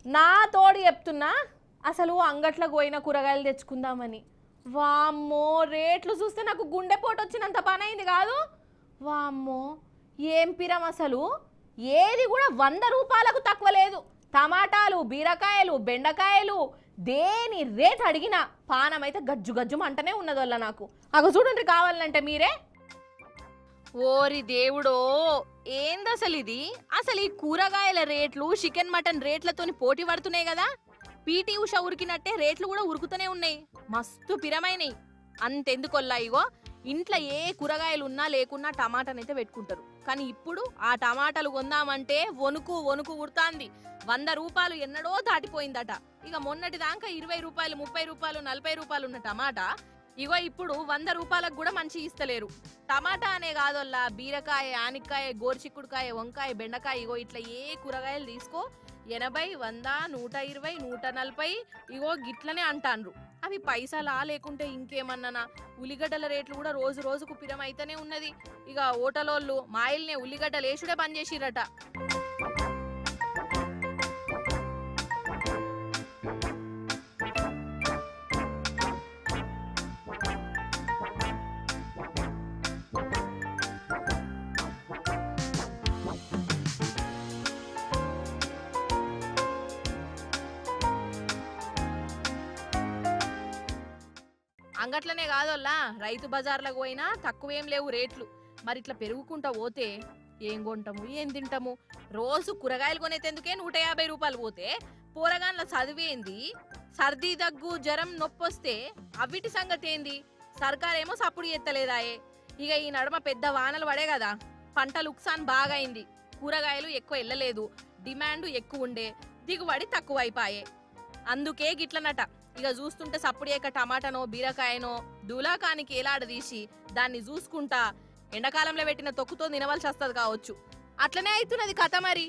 నా తోడు చెప్తున్నా అసలు అంగట్లకు పోయిన కూరగాయలు తెచ్చుకుందామని. వామ్మో రేట్లు చూస్తే నాకు గుండెపోటు వచ్చినంత పని అయింది కాదు. వామ్మో ఏం పిరం అసలు, ఏది కూడా 100 రూపాయలకు తక్కువ లేదు. టమాటాలు, బీరకాయలు, బెండకాయలు, దేని రేట్ అడిగినా పానం అయితే గజ్జు గజ్జు అంటనే ఉన్నది వల్ల నాకు. అగ చూడండి కావాలంటే మీరే. ఓరి దేవుడో, ఏందసలు ఇది? అసలు ఈ కూరగాయల రేట్లు చికెన్ మటన్ రేట్లతోని పోటీ పడుతున్నాయి కదా. పీటీ ఉష ఉరికినట్టే రేట్లు కూడా ఉరుకుతూనే ఉన్నాయి, మస్తు పిరమైనయి. అంతెందుకొల్లా ఇగో ఇంట్లో ఏ కూరగాయలు ఉన్నా లేకున్నా టమాటానైతే పెట్టుకుంటారు. కానీ ఇప్పుడు ఆ టమాటాలు కొందామంటే వణుకు వణుకు ఉడతాంది. 100 రూపాయలు ఎన్నడో దాటిపోయిందట. ఇక మొన్నటి దాకా 20 రూపాయలు, 30 రూపాయలు, 40 రూపాయలు ఉన్న టమాటా ఇగో ఇప్పుడు 100 రూపాయలకు కూడా మంచి ఇస్తలేరు. టమాటా అనే కాదల్లా బీరకాయ, ఆనిక్కాయ, గోర్చిక్కుడుకాయ, వంకాయ, బెండకాయ ఇగో ఇట్లా ఏ కూరగాయలు తీసుకో 80, 100, 120, 140 ఇగో గిట్లనే అంటాన్రు. అవి పైసలా లేకుంటే ఇంకేమన్నానా? ఉల్లిగడ్డల రేట్లు కూడా రోజు రోజుకు పిరమైతేనే ఉన్నది. ఇక ఓటలోళ్ళు మాయిల్నే ఉల్లిగడ్డలు వేసుడే బంద్ చేసిరట. అంగట్లనే కాదోల్లా రైతు బజార్లకు పోయినా తక్కువేం లేవు రేట్లు. మరి ఇట్లా పెరుగుకుంటా పోతే ఏం కొంటాము, ఏం తింటాము? రోజు కూరగాయలు కొనేందుకే 150 రూపాయలు పోతే పోరగాన్ల చదివేంది? సర్ది, దగ్గు, జ్వరం, నొప్పొస్తే అవిటి సంగతి ఏంది? సర్కారేమో సప్పుడు ఎత్తలేదాయే. ఇక ఈ నడుమ పెద్ద వానలు పడే కదా, పంట లుక్సాన్ బాగా అయింది. కూరగాయలు ఎక్కువ వెళ్ళలేదు, డిమాండ్ ఎక్కువ ఉండే, దిగుబడి తక్కువ అయిపోయే. అందుకే గిట్లనట. ఇక చూస్తుంటే సప్పుడేక టమాటానో బీరకాయనో దూలాకానికి ఏలాడదీసి దాన్ని చూసుకుంటా ఎండాకాలంలో పెట్టిన తొక్కుతో తినవలసి వస్తుంది కావచ్చు. అట్లనే అవుతున్నది కథ మరి.